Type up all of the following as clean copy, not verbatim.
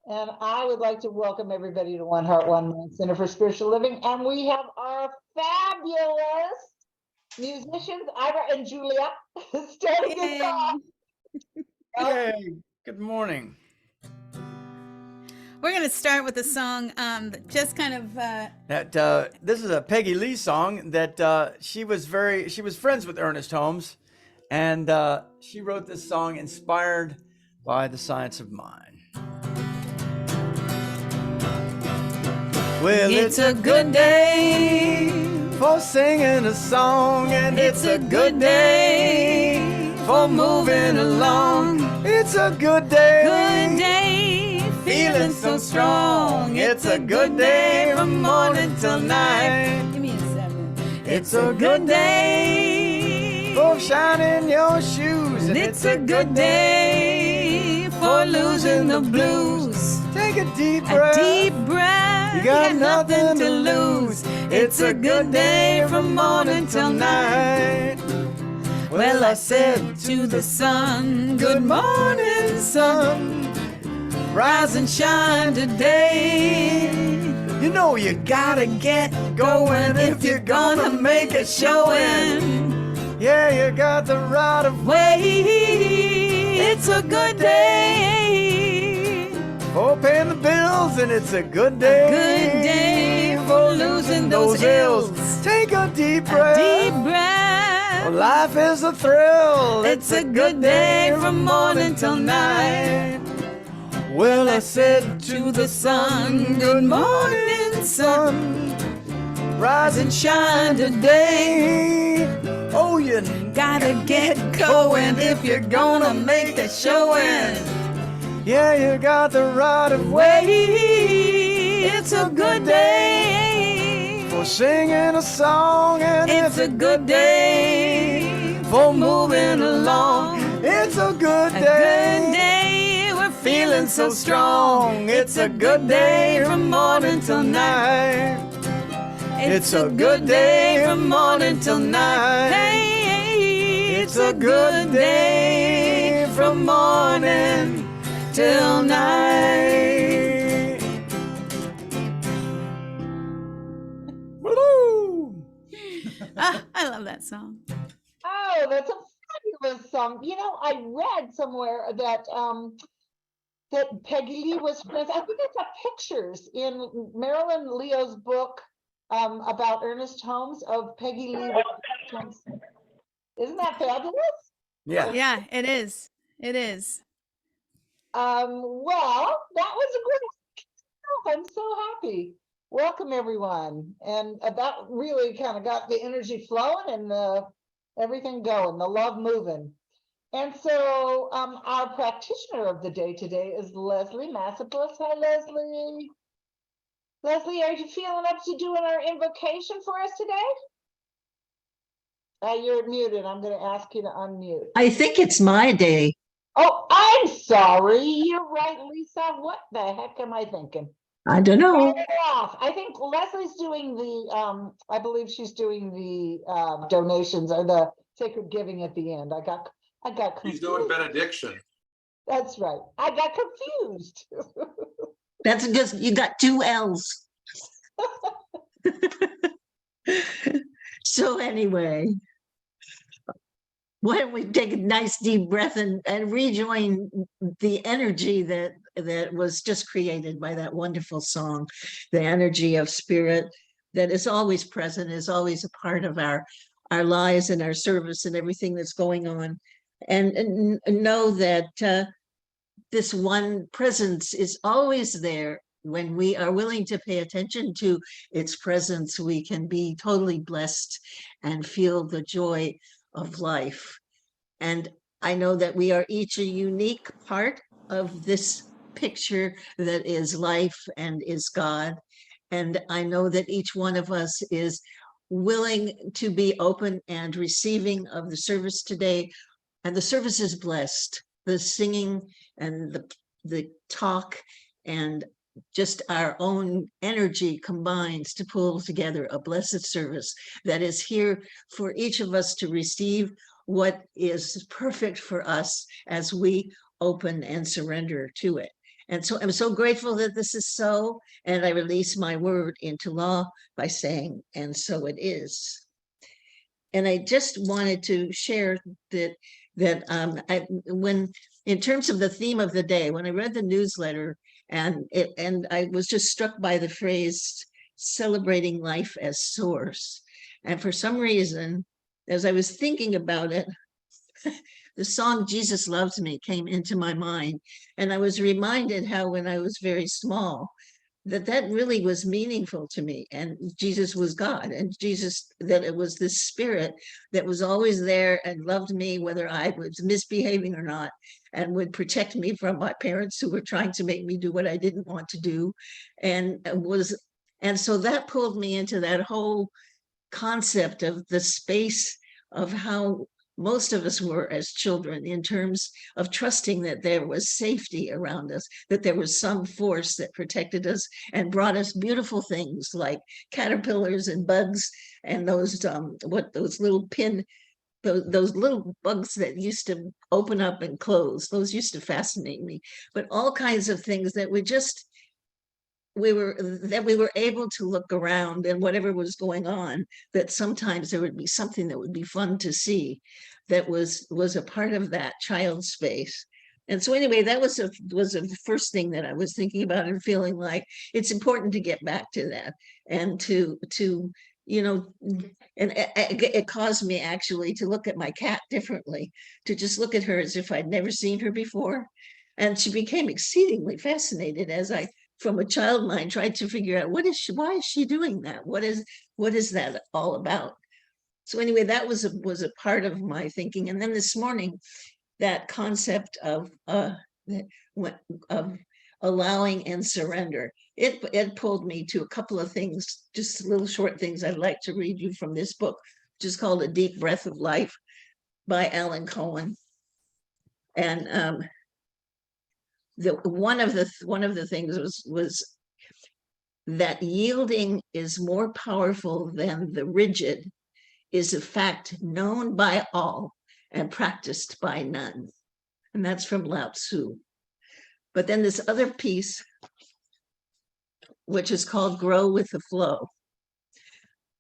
And I would like to welcome everybody to One Heart, One Mind Center for Spiritual Living. And we have our fabulous musicians, Ira and Julia, starting us off. Yay! Good morning. We're going to start with a song that just kind of This is a Peggy Lee song that she was friends with Ernest Holmes, and she wrote this song inspired by the science of mind. Well, it's a good day for singing a song, and it's a good day for moving along. It's a good day, feeling so strong. It's a good day from morning till night. Give me a 7. It's a good day for shining your shoes, and it's a good day for losing the blues. Take a deep breath. You got nothing to lose. It's a good day from morning till night. Well, I said to the sun, good morning, sun. Rise and shine today. You know you gotta get going if you're gonna make a showing. Yeah, you got the right of way. It's a good day for paying the bills, and it's a good day. A good day for losing those hills. Take a deep breath. Well, life is a thrill. It's a good day from morning till night. Well, I said to the sun, good morning, sun. Rise and shine today. Oh, you gotta get going if you're gonna make a showing. Yeah, you got the right of way. It's a good day for singing a song, and it's a good day for moving along. It's a good day. A good day, we're feeling so strong. It's a good day from morning till night. It's a good day from morning till night. Hey, it's a good day from morning till night. Woo! I love that song. Oh, that's a fabulous song. You know, I read somewhere that that Peggy Lee was friends. I think it's got pictures in Marilyn Leo's book about Ernest Holmes of Peggy Lee. Isn't that fabulous? Yeah, it is. It is. Well, that was a great. I'm so happy. Welcome everyone, and that really kind of got the energy flowing and everything going, the love moving. And so our practitioner of the day today is Leslie Massapus. Hi, Leslie. Leslie, are you feeling up to doing our invocation for us today? You're muted. I'm going to ask you to unmute. I think it's my day. Oh, I'm sorry. You're right, Lisa. What the heck am I thinking? I don't know. I think Leslie's doing the, I believe she's doing the donations or the sacred giving at the end. I got confused. She's doing benediction. That's right. I got confused. That's because you got 2 L's. So anyway, why don't we take a nice deep breath and rejoin the energy that was just created by that wonderful song, the energy of spirit that is always present, is always a part of our lives and our service and everything that's going on. And know that this one presence is always there. When we are willing to pay attention to its presence, we can be totally blessed and feel the joy of life. And I know that we are each a unique part of this picture that is life and is God. And I know that each one of us is willing to be open and receiving of the service today. And the service is blessed. The singing and the talk and just our own energy combines to pull together a blessed service that is here for each of us to receive what is perfect for us as we open and surrender to it. And so I'm so grateful that this is so, and I release my word into law by saying, and so it is. And I just wanted to share that when in terms of the theme of the day, when I read the newsletter and I was just struck by the phrase celebrating life as source. And for some reason, as I was thinking about it, the song Jesus Loves Me came into my mind. And I was reminded how when I was very small, that really was meaningful to me, and Jesus was God, and Jesus, that it was this spirit that was always there and loved me whether I was misbehaving or not, and would protect me from my parents who were trying to make me do what I didn't want to do, and so that pulled me into that whole concept of the space of how most of us were as children, in terms of trusting that there was safety around us, that there was some force that protected us and brought us beautiful things like caterpillars and bugs and those those little bugs that used to open up and close. Those used to fascinate me, but all kinds of things that we were able to look around, and whatever was going on, that sometimes there would be something that would be fun to see that was a part of that child space. And so anyway, that was the first thing that I was thinking about, and feeling like it's important to get back to that, and to and it caused me actually to look at my cat differently, to just look at her as if I'd never seen her before. And she became exceedingly fascinated as I, from a child mind, tried to figure out why is she doing that? What is that all about? So anyway, that was a part of my thinking. And then this morning, that concept of allowing and surrender, it pulled me to a couple of things, just little short things I'd like to read you from this book, which is called A Deep Breath of Life by Alan Cohen. And one of the things was that yielding is more powerful than the rigid is a fact known by all and practiced by none. And that's from Lao Tzu. But then this other piece, which is called Grow with the Flow.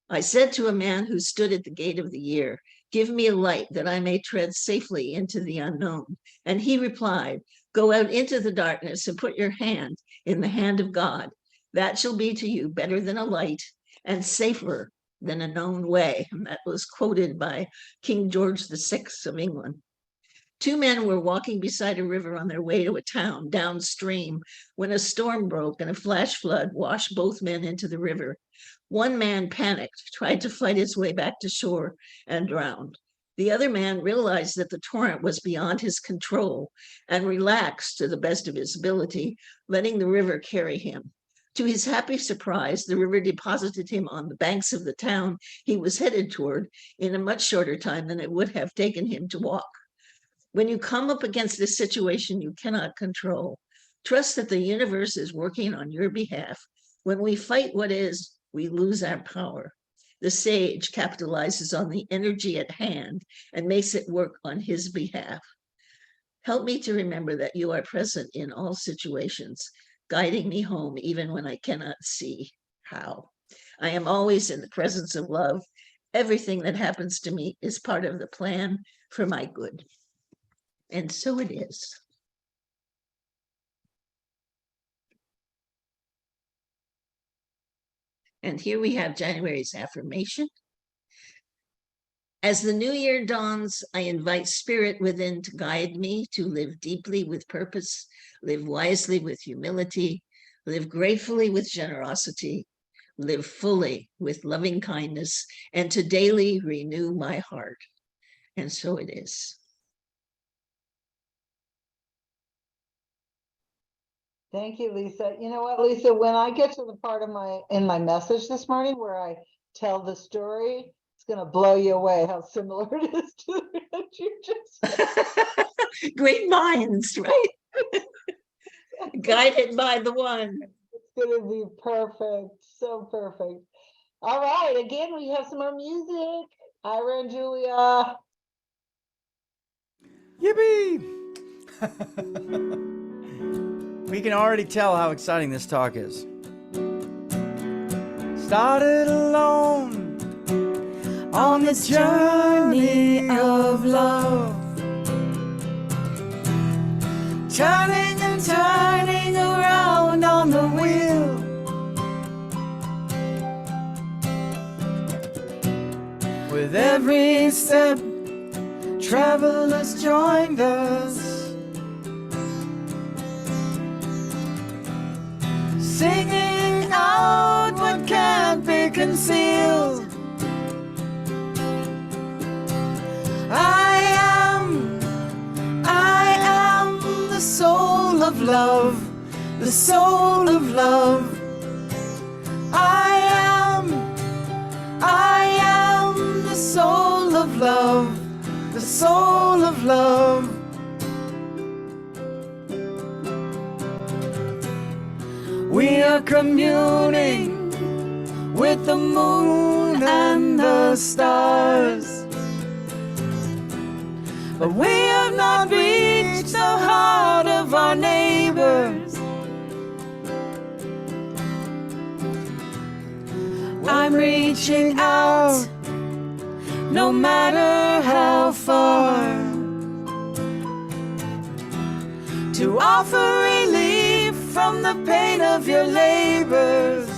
I said to a man who stood at the gate of the year, "Give me a light that I may tread safely into the unknown." And he replied, "Go out into the darkness and put your hand in the hand of God. That shall be to you better than a light and safer than a known way." And that was quoted by King George VI of England. Two men were walking beside a river on their way to a town downstream when a storm broke and a flash flood washed both men into the river. One man panicked, tried to fight his way back to shore, and drowned. The other man realized that the torrent was beyond his control and relaxed to the best of his ability, letting the river carry him. To his happy surprise, the river deposited him on the banks of the town he was headed toward in a much shorter time than it would have taken him to walk. When you come up against this situation you cannot control, trust that the universe is working on your behalf. When we fight what is, we lose our power. The sage capitalizes on the energy at hand and makes it work on his behalf. Help me to remember that you are present in all situations, guiding me home even when I cannot see how. I am always in the presence of love. Everything that happens to me is part of the plan for my good. And so it is. And here we have January's affirmation. As the new year dawns, I invite spirit within to guide me to live deeply with purpose, live wisely with humility, live gratefully with generosity, live fully with loving kindness, and to daily renew my heart. And so it is. Thank you, Lisa. You know what, Lisa, when I get to the part of my message this morning where I tell the story, it's going to blow you away how similar it is to what you just said. Great minds, right? Guided by the one. It's going to be perfect. So perfect. All right. Again, we have some more music. Ira and Julia. Yippee! we can already tell how exciting this talk is. Started alone On this journey of love, turning and turning around on the wheel. with every step. Travelers joined us, singing out what can't be concealed. I am the soul of love, the soul of love. I am the soul of love, the soul of love. We are communing with the moon and the stars, but we have not reached the heart of our neighbors. I'm reaching out, no matter how far, to offer relief from the pain of your labors.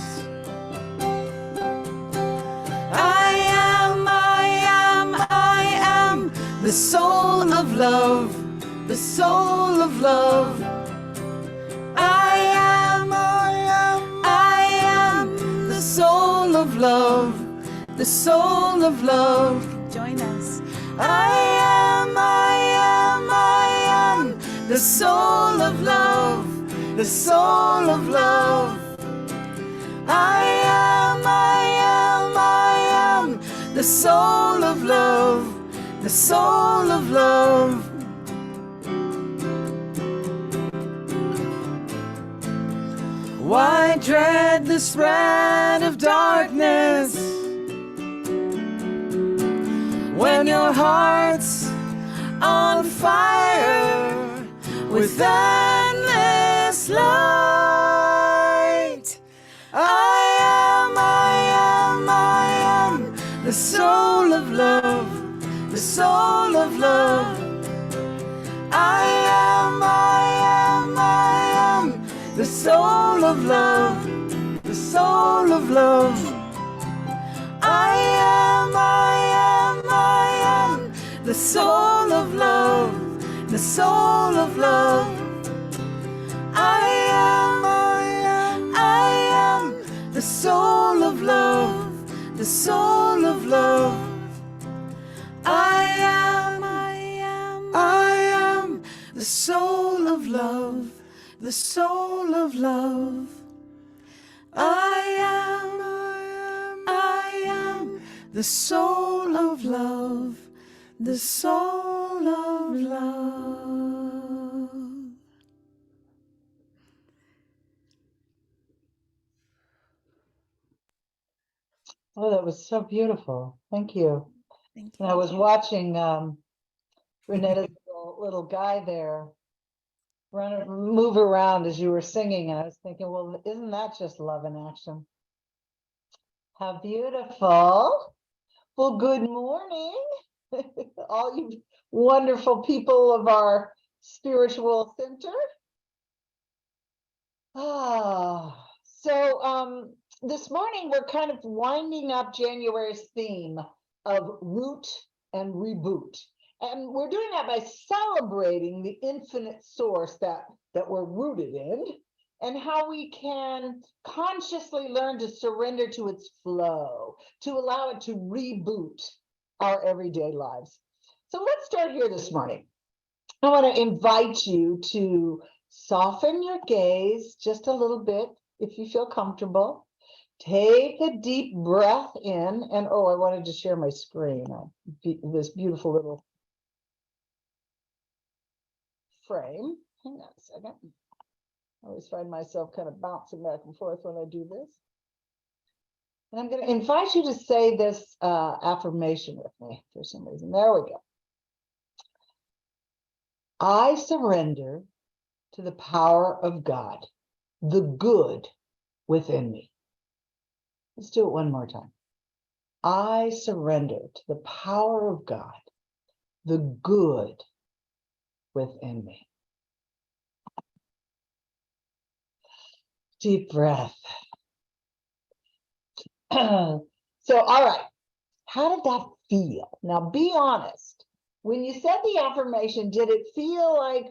I am the soul of love, the soul of love. I am the soul of love, the soul of love. Join us. I am the soul of love, the soul of love. I am the soul of love, the soul of love. Why dread the spread of darkness when your heart's on fire with endless light? I am the soul of love, the soul of love. I am the soul of love, the soul of love. I am the soul of love, the soul of love. I am the soul of love, the soul of love. I am the soul of love, the soul of love. I am the soul of love, the soul of love. Oh, that was so beautiful. Thank you. Thank And I was watching Renetta's little guy there move around as you were singing, and I was thinking, well, isn't that just love in action? How beautiful. Well, good morning, all you wonderful people of our spiritual center. So this morning we're kind of winding up January's theme of root and reboot. And we're doing that by celebrating the infinite source that we're rooted in, and how we can consciously learn to surrender to its flow, to allow it to reboot our everyday lives. So let's start here this morning. I want to invite you to soften your gaze just a little bit if you feel comfortable. Take a deep breath in, and oh, I wanted to share my screen. This beautiful little frame. Hang on a second. I always find myself kind of bouncing back and forth when I do this. And I'm going to invite you to say this affirmation with me for some reason. There we go. I surrender to the power of God, the good within me. Let's do it one more time. I surrender to the power of God, the good within me. Deep breath. So, all right. How did that feel? Now, be honest. When you said the affirmation, did it feel like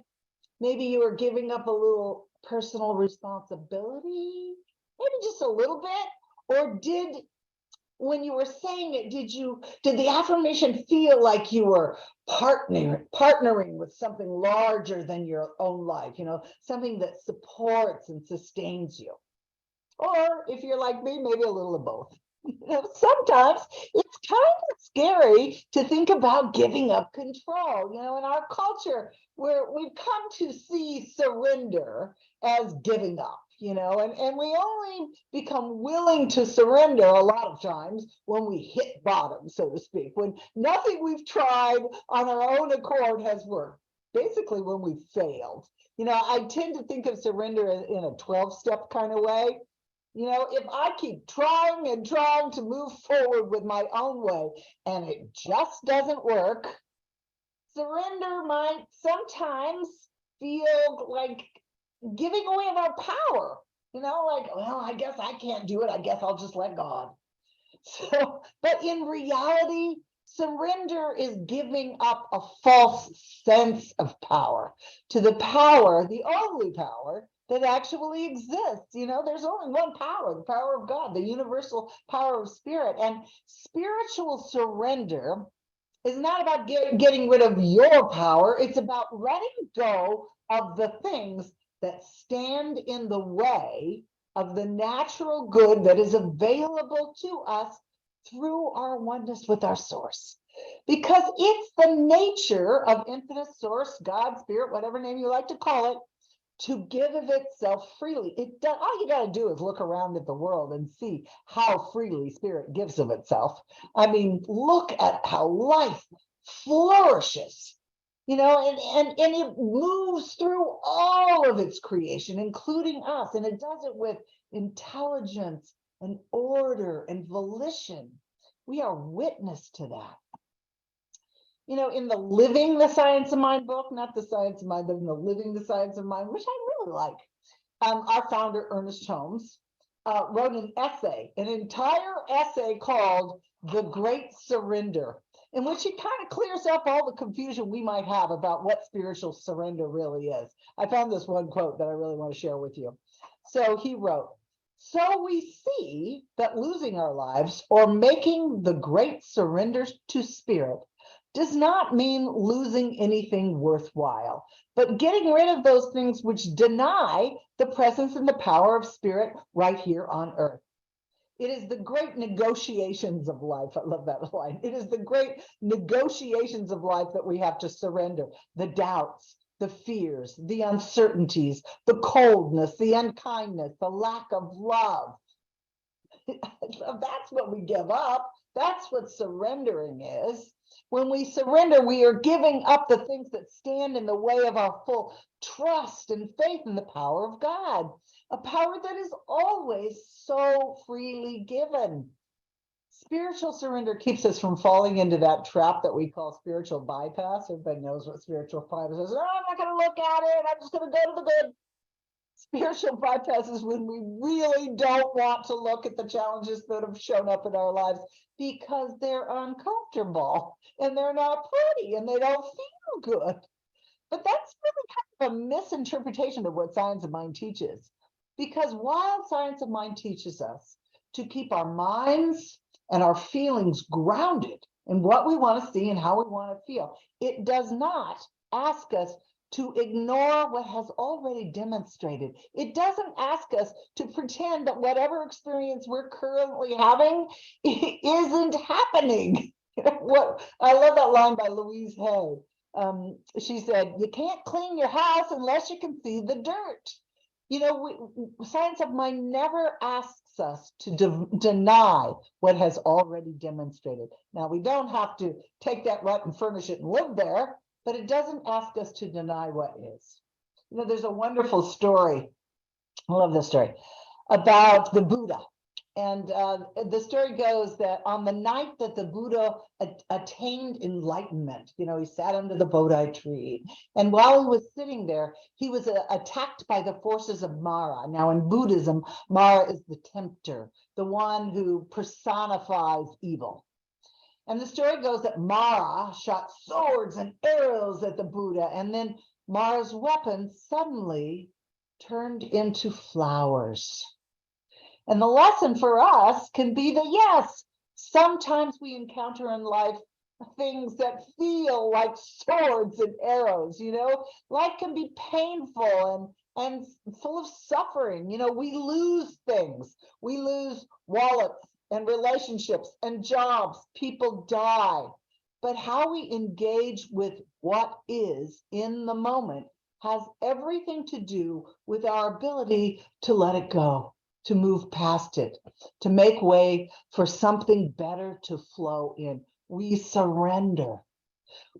maybe you were giving up a little personal responsibility? Maybe just a little bit? Or when you were saying it, did the affirmation feel like you were partnering with something larger than your own life, something that supports and sustains you? Or if you're like me, maybe a little of both. Sometimes it's kind of scary to think about giving up control. In our culture, where we've come to see surrender as giving up, and we only become willing to surrender a lot of times when we hit bottom, so to speak, when nothing we've tried on our own accord has worked. Basically, when we failed. I tend to think of surrender in a 12-step kind of way. If I keep trying and trying to move forward with my own way and it just doesn't work, surrender might sometimes feel like giving away of our power. Like, well, I guess I can't do it. I guess I'll just let God. But in reality, surrender is giving up a false sense of power to the power, the only power that actually exists. There's only one power, the power of God, the universal power of spirit. And spiritual surrender is not about getting rid of your power. It's about letting go of the things that stand in the way of the natural good that is available to us through our oneness with our source. Because it's the nature of infinite source, God, spirit, whatever name you like to call it, to give of itself freely. All you got to do is look around at the world and see how freely spirit gives of itself. I mean, look at how life flourishes, and it moves through all of its creation, including us, and it does it with intelligence and order and volition. We are witness to that. In the Living the Science of Mind book, not the Science of Mind, but in the Living the Science of Mind, which I really like, our founder, Ernest Holmes, wrote an entire essay called The Great Surrender, in which he kind of clears up all the confusion we might have about what spiritual surrender really is. I found this one quote that I really want to share with you. So he wrote, "So we see that losing our lives or making the great surrender to spirit does not mean losing anything worthwhile, but getting rid of those things which deny the presence and the power of spirit right here on earth. It is the great negotiations of life." I love that line. It is the great negotiations of life that we have to surrender. The doubts, the fears, the uncertainties, the coldness, the unkindness, the lack of love. That's what we give up. That's what surrendering is. When we surrender, we are giving up the things that stand in the way of our full trust and faith in the power of God, a power that is always so freely given. Spiritual surrender keeps us from falling into that trap that we call spiritual bypass. Everybody knows what spiritual bypass is. Oh, I'm not going to look at it. I'm just going to go to the good. Spiritual bypass is when we really don't want to look at the challenges that have shown up in our lives because they're uncomfortable and they're not pretty and they don't feel good. But that's really kind of a misinterpretation of what Science of Mind teaches. Because while Science of Mind teaches us to keep our minds and our feelings grounded in what we want to see and how we want to feel, it does not ask us to ignore what has already demonstrated. It doesn't ask us to pretend that whatever experience we're currently having isn't happening. I love that line by Louise Hay. She said, "You can't clean your house unless you can see the dirt." Science of Mind never asks us to deny what has already demonstrated. Now, we don't have to take that rut and furnish it and live there, but it doesn't ask us to deny what is. There's a wonderful story. I love this story about the Buddha. And the story goes that on the night that the Buddha attained enlightenment, he sat under the Bodhi tree. And while he was sitting there, he was attacked by the forces of Mara. Now, in Buddhism, Mara is the tempter, the one who personifies evil. And the story goes that Mara shot swords and arrows at the Buddha, and then Mara's weapon suddenly turned into flowers. And the lesson for us can be that, yes, sometimes we encounter in life things that feel like swords and arrows, life can be painful and full of suffering. We lose things. We lose wallets and relationships and jobs. People die. But how we engage with what is in the moment has everything to do with our ability to let it go, to move past it, to make way for something better to flow in. We surrender.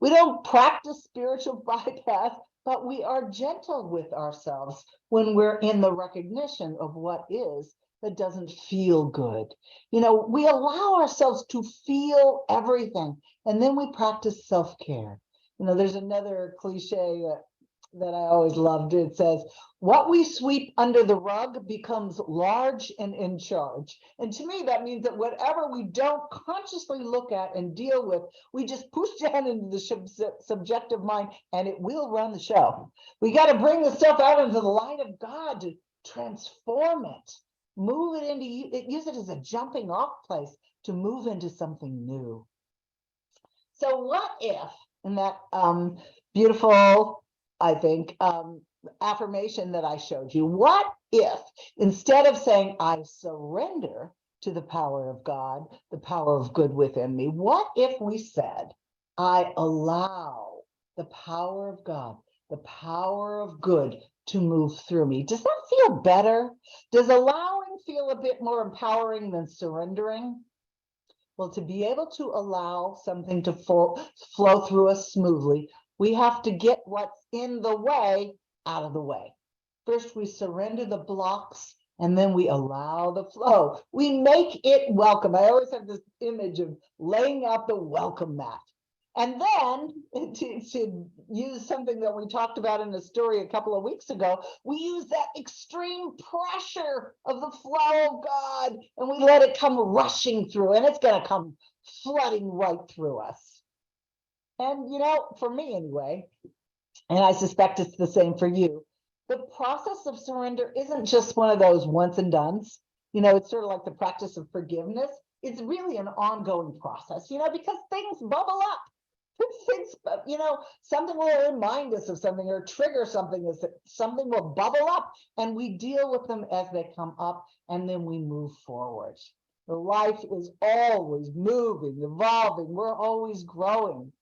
We don't practice spiritual bypass, but we are gentle with ourselves when we're in the recognition of what is that doesn't feel good. We allow ourselves to feel everything, and then we practice self-care. There's another cliche that I always loved. It says, what we sweep under the rug becomes large and in charge. And to me, that means that whatever we don't consciously look at and deal with, we just push down into the subjective mind, and it will run the show. We got to bring the stuff out into the light of God to transform it, move it into, use it as a jumping off place to move into something new. So what if, in that beautiful, I think, affirmation that I showed you, what if instead of saying I surrender to the power of God, the power of good within me, what if we said I allow the power of God, the power of good to move through me? Does that feel better? Does allowing feel a bit more empowering than surrendering? Well, to be able to allow something to flow through us smoothly, we have to get what's in the way out of the way. First, we surrender the blocks, and then we allow the flow. We make it welcome. I always have this image of laying out the welcome mat. And then, to use something that we talked about in the story a couple of weeks ago, we use that extreme pressure of the flow of God, and we let it come rushing through, and it's going to come flooding right through us. And, for me anyway, and I suspect it's the same for you, the process of surrender isn't just one of those once and dones. It's sort of like the practice of forgiveness. It's really an ongoing process, because things bubble up. Things, something will remind us of something or trigger something, something will bubble up, and we deal with them as they come up, and then we move forward. The life is always moving, evolving. We're always growing.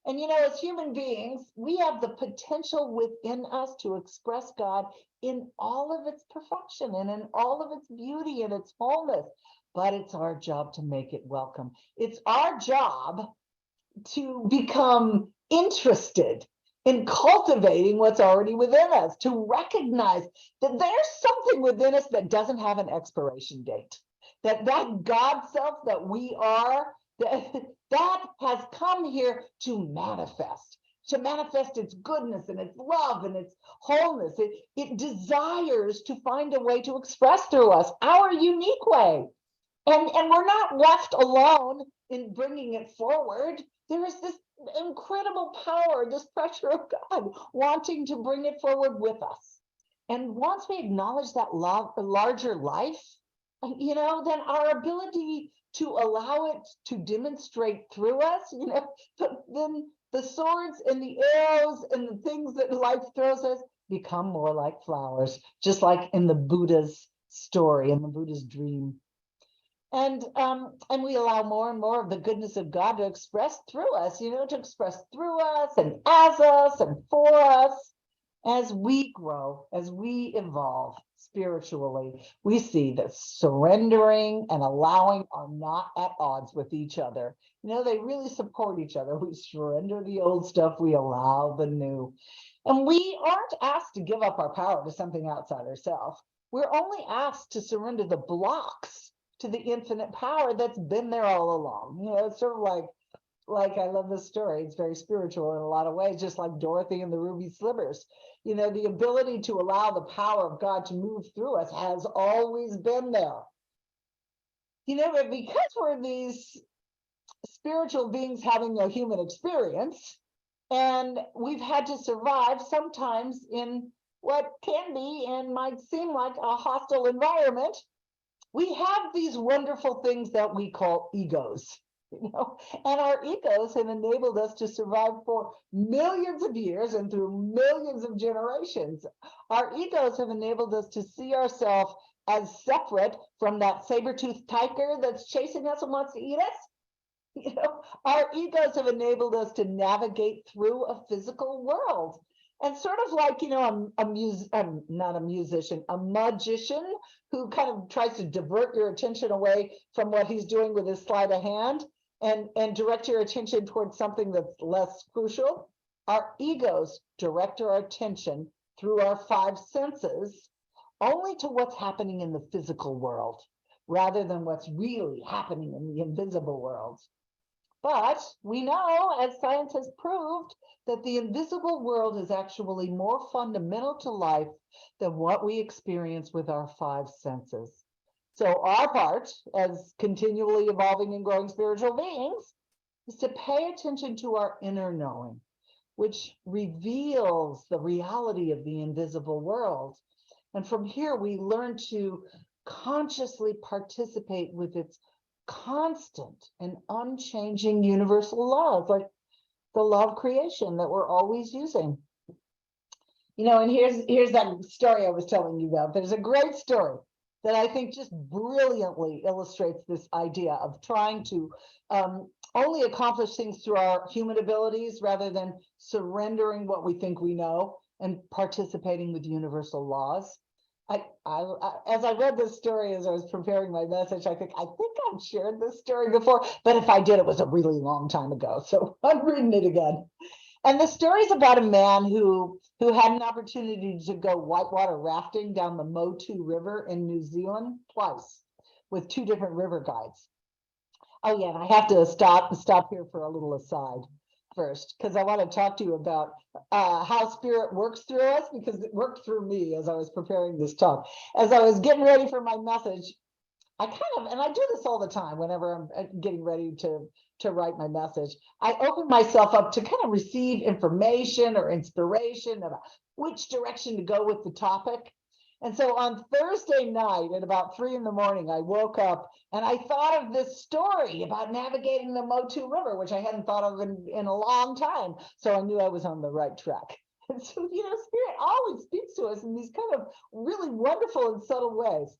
And, as human beings, we have the potential within us to express God in all of its perfection and in all of its beauty and its wholeness. But it's our job to make it welcome. It's our job to become interested in cultivating what's already within us, to recognize that there's something within us that doesn't have an expiration date, that God self that we are, that has come here to manifest its goodness and its love and its wholeness. It desires to find a way to express through us our unique way. And we're not left alone in bringing it forward. There is this incredible power, this pressure of God wanting to bring it forward with us. And once we acknowledge that larger life, then our ability to allow it to demonstrate through us, then the swords and the arrows and the things that life throws us become more like flowers, just like in the Buddha's story, in the Buddha's dream. And we allow more and more of the goodness of God to express through us, to express through us and as us and for us. As we grow, as we evolve spiritually, we see that surrendering and allowing are not at odds with each other. They really support each other. We surrender the old stuff, we allow the new. And we aren't asked to give up our power to something outside ourselves. We're only asked to surrender the blocks to the infinite power that's been there all along. It's sort of like I love this story. It's very spiritual in a lot of ways, just like Dorothy and the ruby slivers. The ability to allow the power of God to move through us has always been there. But because we're these spiritual beings having a human experience, and we've had to survive sometimes in what can be and might seem like a hostile environment, we have these wonderful things that we call egos. And our egos have enabled us to survive for millions of years and through millions of generations. Our egos have enabled us to see ourselves as separate from that saber-toothed tiger that's chasing us and wants to eat us. Our egos have enabled us to navigate through a physical world. And sort of like, not a musician, a magician who kind of tries to divert your attention away from what he's doing with his sleight of hand and direct your attention towards something that's less crucial. Our egos direct our attention through our five senses only to what's happening in the physical world, rather than what's really happening in the invisible world. But we know, as science has proved, that the invisible world is actually more fundamental to life than what we experience with our five senses. So our part as continually evolving and growing spiritual beings is to pay attention to our inner knowing, which reveals the reality of the invisible world. And from here, we learn to consciously participate with its constant and unchanging universal laws, like the law of creation that we're always using. And here's that story I was telling you about. There's a great story that I think just brilliantly illustrates this idea of trying to only accomplish things through our human abilities rather than surrendering what we think we know and participating with universal laws. As I read this story, as I was preparing my message, I think I've shared this story before, but if I did, it was a really long time ago. So I'm reading it again. And the story is about a man who had an opportunity to go whitewater rafting down the Motu River in New Zealand twice with two different river guides. Oh yeah, and I have to stop here for a little aside first, because I want to talk to you about how spirit works through us, because it worked through me as I was preparing this talk. As I was getting ready for my message, and I do this all the time whenever I'm getting ready to write my message, I open myself up to kind of receive information or inspiration about which direction to go with the topic. And so on Thursday night at about 3 in the morning, I woke up and I thought of this story about navigating the Motu River, which I hadn't thought of in a long time. So I knew I was on the right track. And so, spirit always speaks to us in these kind of really wonderful and subtle ways.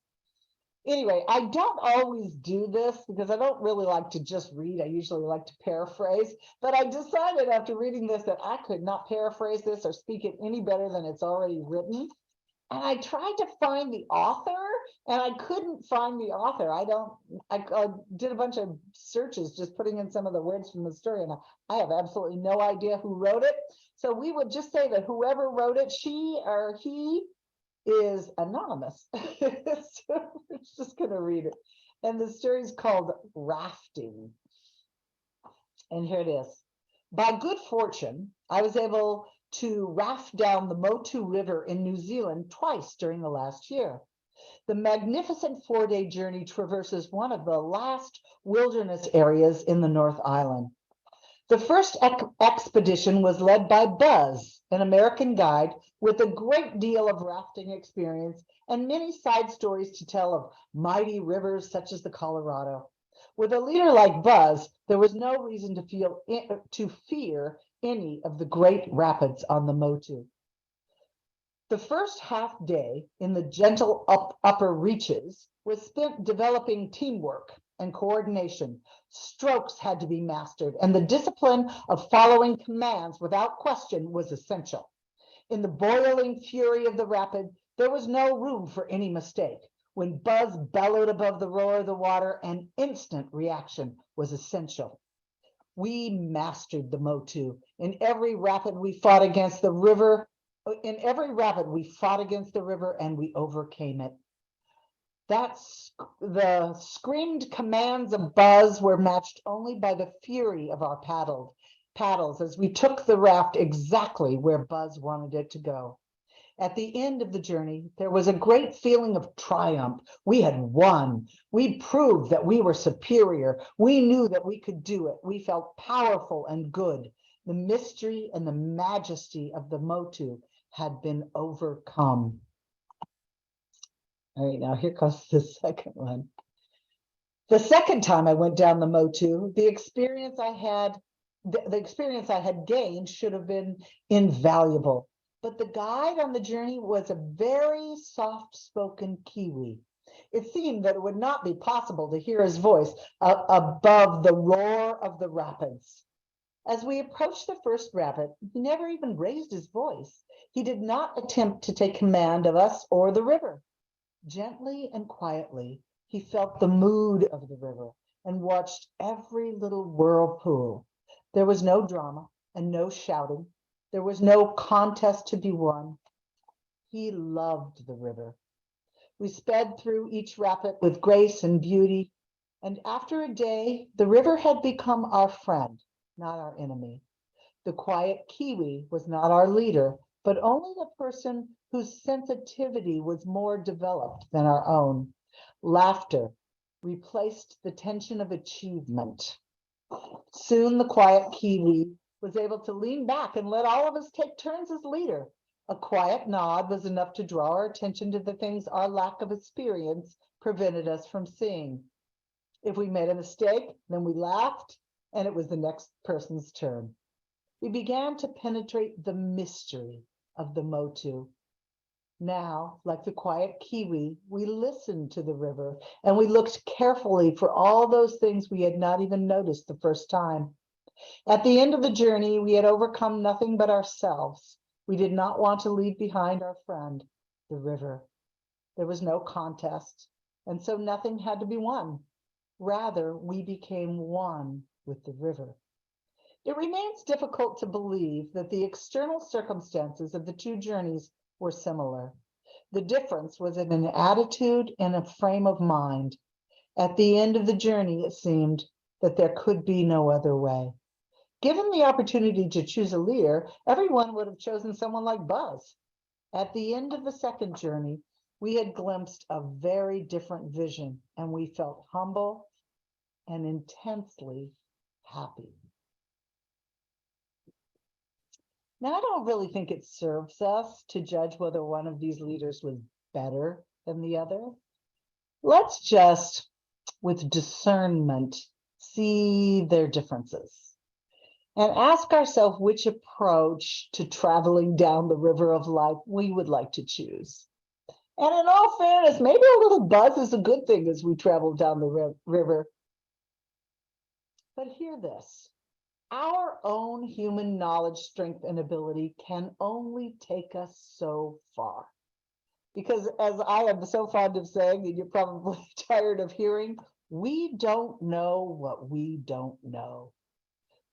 Anyway, I don't always do this because I don't really like to just read. I usually like to paraphrase, but I decided after reading this that I could not paraphrase this or speak it any better than it's already written. And I tried to find the author and I couldn't find the author. I did a bunch of searches, just putting in some of the words from the story, and I have absolutely no idea who wrote it. So we would just say that whoever wrote it, she or he, is anonymous. So we're just going to read it. And the story is called Rafting. And here it is. By good fortune, I was able to raft down the Motu River in New Zealand twice during the last year. The magnificent 4-day journey traverses one of the last wilderness areas in the North Island. The first expedition was led by Buzz, an American guide with a great deal of rafting experience and many side stories to tell of mighty rivers such as the Colorado. With a leader like Buzz, there was no reason to fear any of the great rapids on the Motu. The first half day in the gentle upper reaches was spent developing teamwork and coordination. Strokes had to be mastered, and the discipline of following commands without question was essential. In the boiling fury of the rapid, there was no room for any mistake. When Buzz bellowed above the roar of the water, an instant reaction was essential. We mastered the Motu. In every rapid we fought against, the river In every rapid, we fought against the river and we overcame it. The screamed commands of Buzz were matched only by the fury of our paddles as we took the raft exactly where Buzz wanted it to go. At the end of the journey, there was a great feeling of triumph. We had won. We proved that we were superior. We knew that we could do it. We felt powerful and good. The mystery and the majesty of the Motu had been overcome. All right, now here comes the second one. The second time I went down the Motu, the experience I had gained should have been invaluable. But the guide on the journey was a very soft-spoken Kiwi. It seemed that it would not be possible to hear his voice above the roar of the rapids. As we approached the first rapid, he never even raised his voice. He did not attempt to take command of us or the river. Gently and quietly, he felt the mood of the river and watched every little whirlpool. There was no drama and no shouting. There was no contest to be won. He loved the river. We sped through each rapid with grace and beauty, and after a day, the river had become our friend, not our enemy. The quiet Kiwi was not our leader, but only the person whose sensitivity was more developed than our own. Laughter replaced the tension of achievement. Soon the quiet Kiwi was able to lean back and let all of us take turns as leader. A quiet nod was enough to draw our attention to the things our lack of experience prevented us from seeing. If we made a mistake, then we laughed, and it was the next person's turn. We began to penetrate the mystery of the Motu. Now, like the quiet Kiwi, we listened to the river and we looked carefully for all those things we had not even noticed the first time. At the end of the journey, we had overcome nothing but ourselves. We did not want to leave behind our friend, the river. There was no contest, and so nothing had to be won. Rather, we became one with the river. It remains difficult to believe that the external circumstances of the two journeys were similar. The difference was in an attitude and a frame of mind. At the end of the journey, it seemed that there could be no other way. Given the opportunity to choose a leader, everyone would have chosen someone like Buzz. At the end of the second journey, we had glimpsed a very different vision, and we felt humble and intensely happy. Now, I don't really think it serves us to judge whether one of these leaders was better than the other. Let's just, with discernment, see their differences and ask ourselves which approach to traveling down the river of life we would like to choose. And in all fairness, maybe a little buzz is a good thing as we travel down the river. But hear this. Our own human knowledge, strength, and ability can only take us so far. Because as I am so fond of saying, and you're probably tired of hearing, we don't know what we don't know.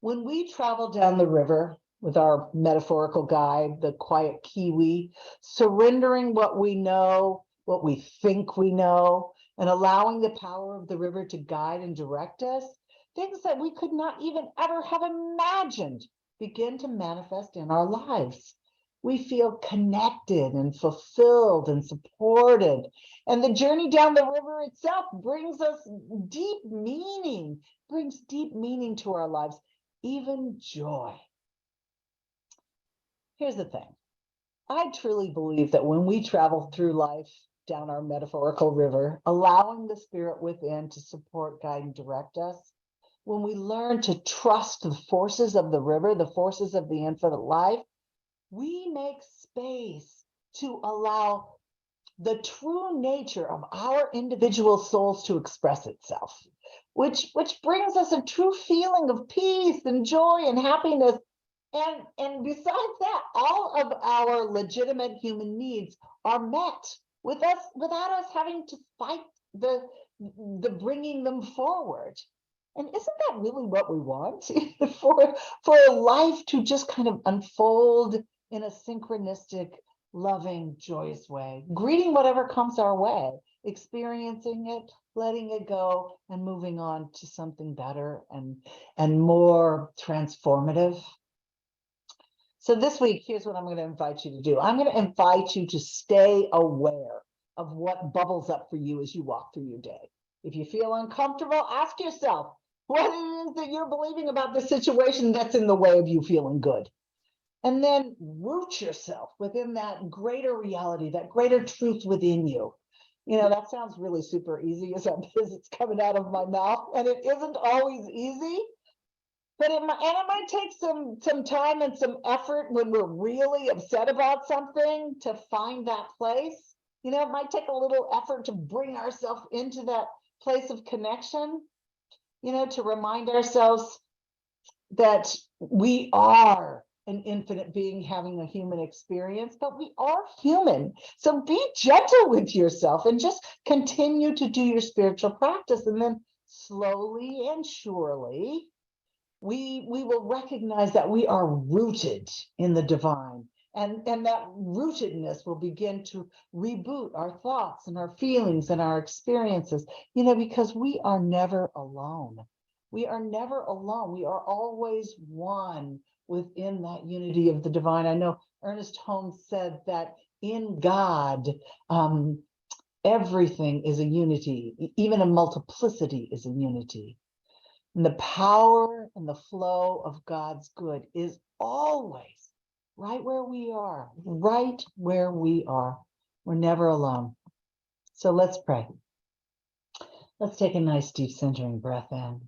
When we travel down the river with our metaphorical guide, the quiet Kiwi, surrendering what we know, what we think we know, and allowing the power of the river to guide and direct us, things that we could not even ever have imagined begin to manifest in our lives. We feel connected and fulfilled and supported. And the journey down the river itself brings deep meaning to our lives, even joy. Here's the thing. I truly believe that when we travel through life down our metaphorical river, allowing the spirit within to support, guide, and direct us, when we learn to trust the forces of the river, the forces of the infinite life, we make space to allow the true nature of our individual souls to express itself, which brings us a true feeling of peace and joy and happiness. And besides that, all of our legitimate human needs are met without us having to fight the bringing them forward. And isn't that really what we want? for a life to just kind of unfold in a synchronistic, loving, joyous way, greeting whatever comes our way, experiencing it, letting it go, and moving on to something better and more transformative. So this week, here's what I'm going to invite you to do. I'm going to invite you to stay aware of what bubbles up for you as you walk through your day. If you feel uncomfortable, ask yourself what it is that you're believing about the situation that's in the way of you feeling good. And then root yourself within that greater reality, that greater truth within you. You know, that sounds really super easy as it's coming out of my mouth, and it isn't always easy. But it might take some time and some effort when we're really upset about something to find that place. You know, it might take a little effort to bring ourselves into that place of connection, you know, to remind ourselves that we are an infinite being having a human experience, but we are human. So be gentle with yourself and just continue to do your spiritual practice. And then slowly and surely, we will recognize that we are rooted in the divine, and that rootedness will begin to reboot our thoughts and our feelings and our experiences, you know, because we are never alone. We are never alone. We are always one within that unity of the divine. I know Ernest Holmes said that in God, everything is a unity, even a multiplicity is a unity. And the power and the flow of God's good is always right where we are, right where we are. We're never alone. So let's pray. Let's take a nice deep centering breath in,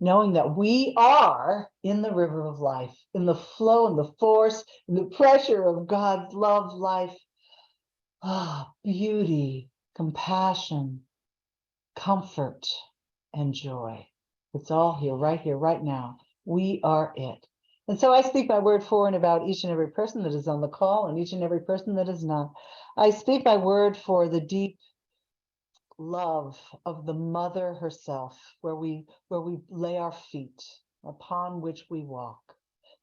knowing that we are in the river of life, in the flow and the force, and the pressure of God's love, life, beauty, compassion, comfort, and joy. It's all here, right now. We are it. And so I speak my word for and about each and every person that is on the call and each and every person that is not. I speak my word for the deep love of the mother herself, where we lay our feet, upon which we walk.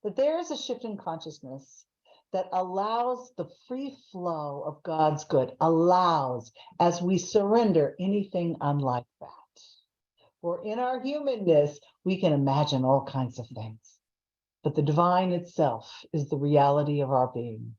That there is a shift in consciousness that allows the free flow of God's good, allows as we surrender anything unlike that. For in our humanness, we can imagine all kinds of things, but the divine itself is the reality of our being.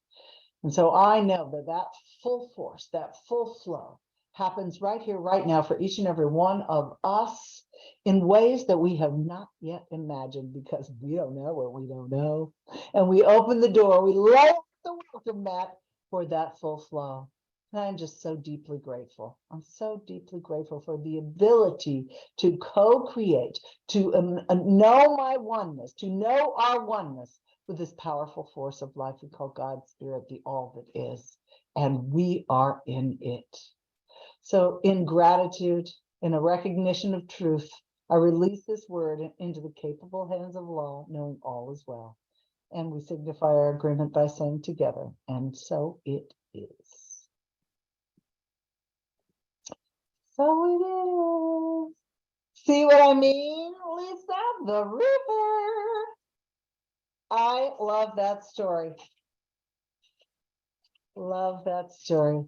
And so I know that full force, that full flow happens right here, right now for each and every one of us in ways that we have not yet imagined, because we don't know what we don't know. And we open the door, we lay the welcome mat for that full flow. And I'm just so deeply grateful. I'm so deeply grateful for the ability to co-create, to know my oneness, to know our oneness with this powerful force of life we call God's Spirit, the all that is. And we are in it. So in gratitude, in a recognition of truth, I release this word into the capable hands of law, knowing all is well. And we signify our agreement by saying together, and so it is. So it is. See what I mean, Lisa? The river. I love that story. Love that story.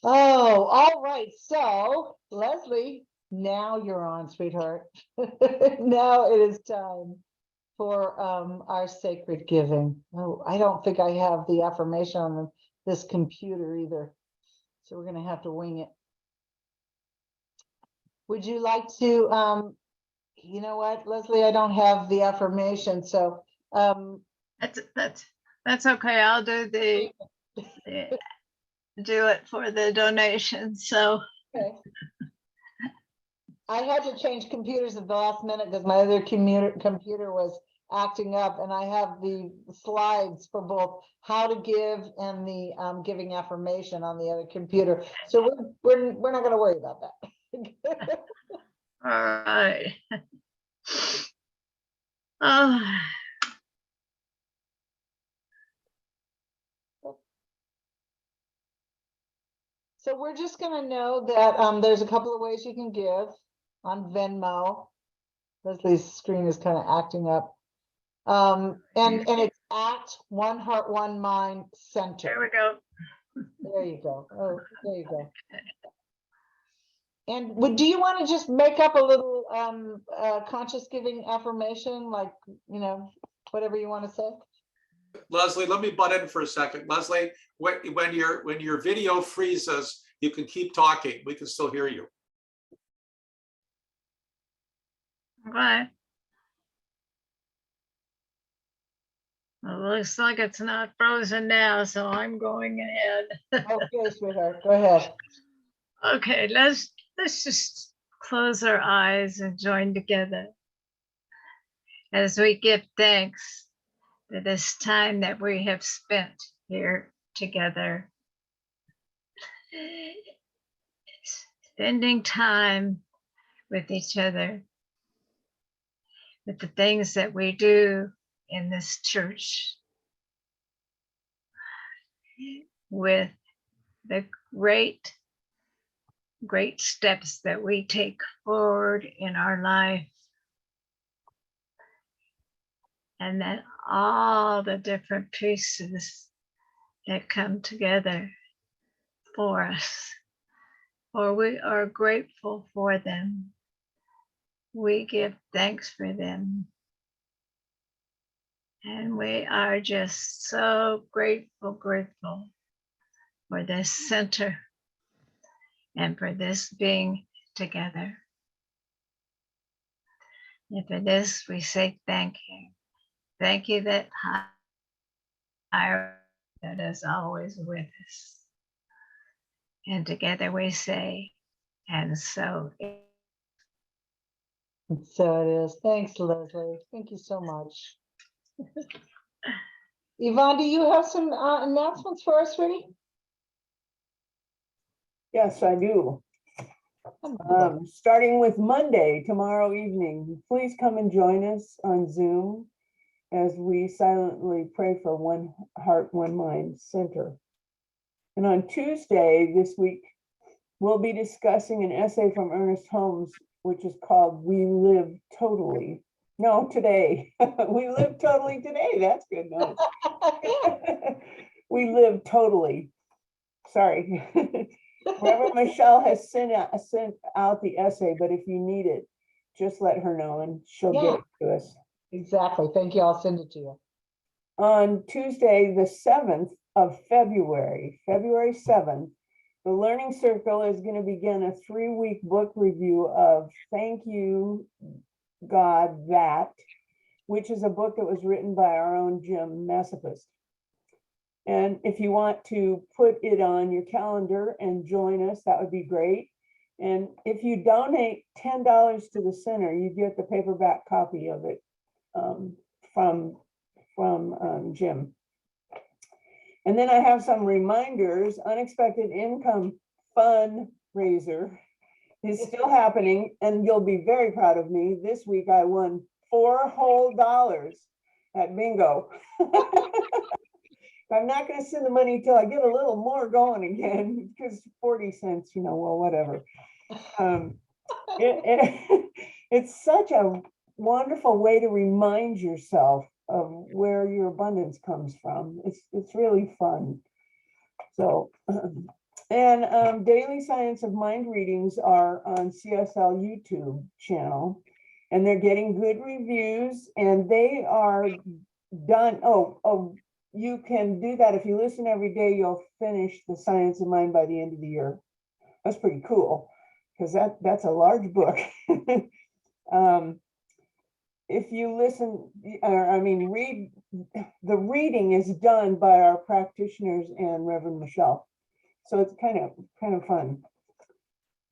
Oh, all right. So, Leslie, now you're on, sweetheart. Now it is time for our sacred giving. Oh, I don't think I have the affirmation on this computer either. So we're going to have to wing it. Would you like to, you know what, Leslie, I don't have the affirmation. So That's okay. I'll do do it for the donation. So okay. I had to change computers at the last minute because my other computer was acting up, and I have the slides for both how to give and the giving affirmation on the other computer. So we're not going to worry about that. all right. Oh. So we're just going to know that there's a couple of ways you can give on Venmo. Leslie's screen is kind of acting up. And it's at One Heart, One Mind Center. There we go. There you go. Oh, there you go. And do you want to just make up a little conscious giving affirmation, like, whatever you want to say? Leslie, let me butt in for a second. Leslie, when your video freezes, you can keep talking. We can still hear you. Okay. Well, looks like it's not frozen now, so I'm going ahead. Okay, sweetheart, go ahead. Okay, let's just close our eyes and join together as we give thanks for this time that we have spent here together. Spending time with each other, with the things that we do in this church, with the great steps that we take forward in our life, and then all the different pieces that come together for us, for we are grateful for them. We give thanks for them. And we are just so grateful for this center and for this being together. And for this, we say thank you. Thank you that higher that is always with us. And together we say, and so it So it is. Thanks, Leslie. Thank you so much. Yvonne, do you have some announcements for us, sweetie? Yes, I do. Starting with Monday, tomorrow evening, please come and join us on Zoom as we silently pray for One Heart, One Mind Center. And on Tuesday this week, we'll be discussing an essay from Ernest Holmes, which is called We Live Totally. No, today. We live totally today. That's good. No. We live totally. Sorry. Reverend Michelle has sent out the essay, but if you need it, just let her know and she'll get it to us. Exactly. Thank you. I'll send it to you. On Tuesday, the 7th of February, February 7th, the Learning Circle is going to begin a 3-week book review of Thank You, God, That, which is a book that was written by our own Jim Massifus. And if you want to put it on your calendar and join us, that would be great. And if you donate $10 to the center, you get the paperback copy of it from Jim. And then I have some reminders. Unexpected Income fundraiser is still happening, and you'll be very proud of me. This week I won $4 whole at bingo. I'm not going to send the money till I get a little more going again, because 40 cents, well, whatever. It's such a wonderful way to remind yourself of where your abundance comes from. It's really fun. So, and Daily Science of Mind readings are on CSL YouTube channel, and they're getting good reviews, and they are done. You can do that. If you listen every day, you'll finish the Science of Mind by the end of the year. That's pretty cool, because that's a large book. If you listen, read, the reading is done by our practitioners and Reverend Michelle. So it's kind of fun.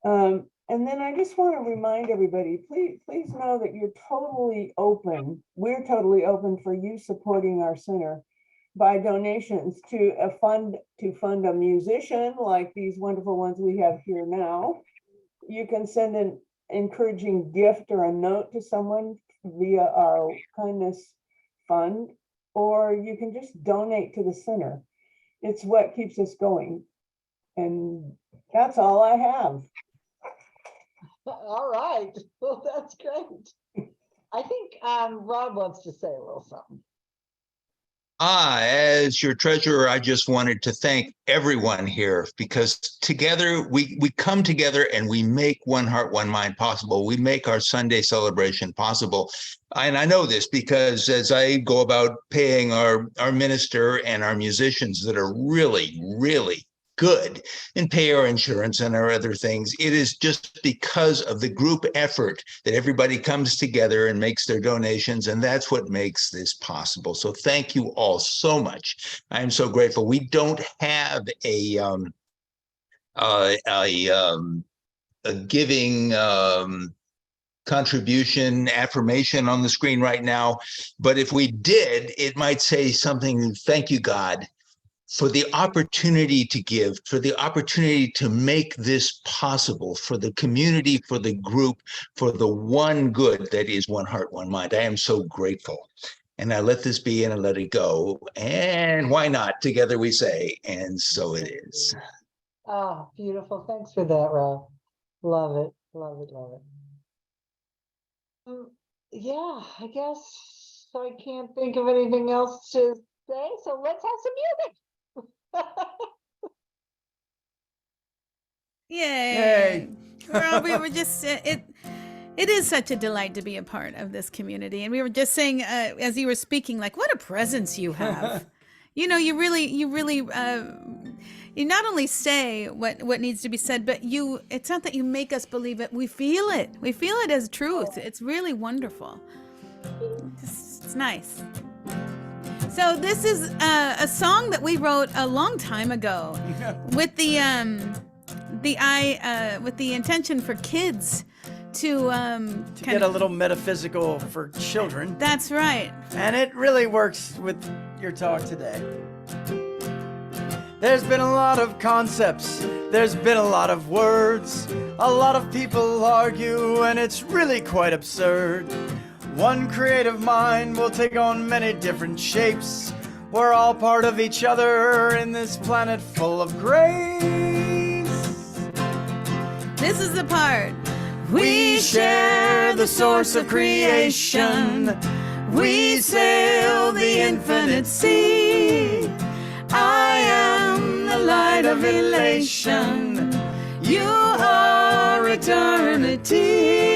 And then I just want to remind everybody, please know that you're totally open. We're totally open for you supporting our center by donations to fund a musician like these wonderful ones we have here now. You can send an encouraging gift or a note to someone via our kindness fund, or you can just donate to the center. It's what keeps us going. And that's all I have. All right. Well, that's great. I think Rob wants to say a little something. As your treasurer, I just wanted to thank everyone here because together we come together and we make One Heart, One Mind possible. We make our Sunday celebration possible. And I know this because as I go about paying our minister and our musicians that are really, really good and pay our insurance and our other things, it is just because of the group effort that everybody comes together and makes their donations, and that's what makes this possible. So thank you all so much. I am so grateful. We don't have a giving contribution affirmation on the screen right now, but if we did, it might say something, thank you, God, for the opportunity to give, for the opportunity to make this possible, for the community, for the group, for the one good that is One Heart, One Mind. I am so grateful. And I let this be and I let it go. And why not? Together we say, and so it is. Oh, beautiful. Thanks for that, Rob. Love it. Love it. Love it. Yeah, I guess I can't think of anything else to say. So let's have some music. Yay! Well, we were just it is such a delight to be a part of this community, and we were just saying as you were speaking, like, what a presence you have. You know, you really you not only say what needs to be said, but it's not that you make us believe it, we feel it as truth. It's really wonderful. It's nice. So this is a song that we wrote a long time ago with the intention for kids to get a little metaphysical for children. That's right. And it really works with your talk today. There's been a lot of concepts, there's been a lot of words, a lot of people argue, and it's really quite absurd. One creative mind will take on many different shapes. We're all part of each other in this planet full of grace. This is the part. We share the source of creation. We sail the infinite sea. I am the light of elation. You are eternity.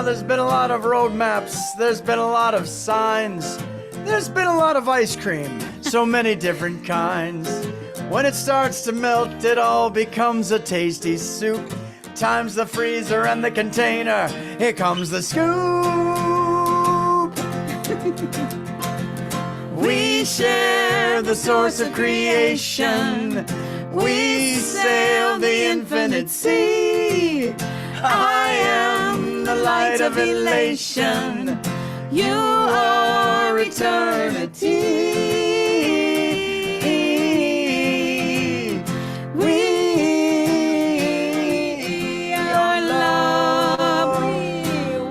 There's been a lot of road maps, there's been a lot of signs, there's been a lot of ice cream, so many different kinds. When it starts to melt, it all becomes a tasty soup. Times the freezer and the container, here comes the scoop. We share the source of creation. We sail the infinite sea. I am the light of elation. You are eternity. We are love.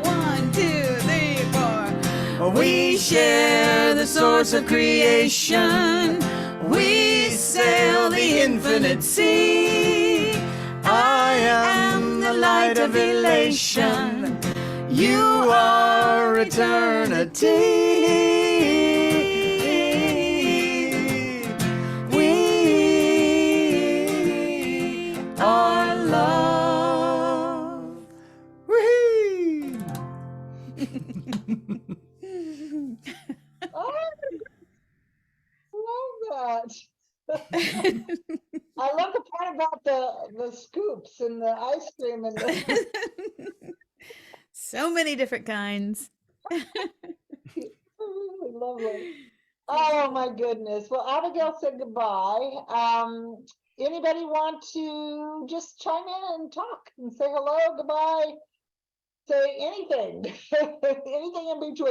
1, 2, 3, 4. We share the source of creation. We sail the infinite sea. I am the light of elation. You are eternity. We are love. Whee! Oh, love that. I love the part about the scoops and the ice cream and the So many different kinds. really lovely. Oh my goodness. Well, Abigail said goodbye. Anybody want to just chime in and talk and say hello, goodbye, say anything, anything in between?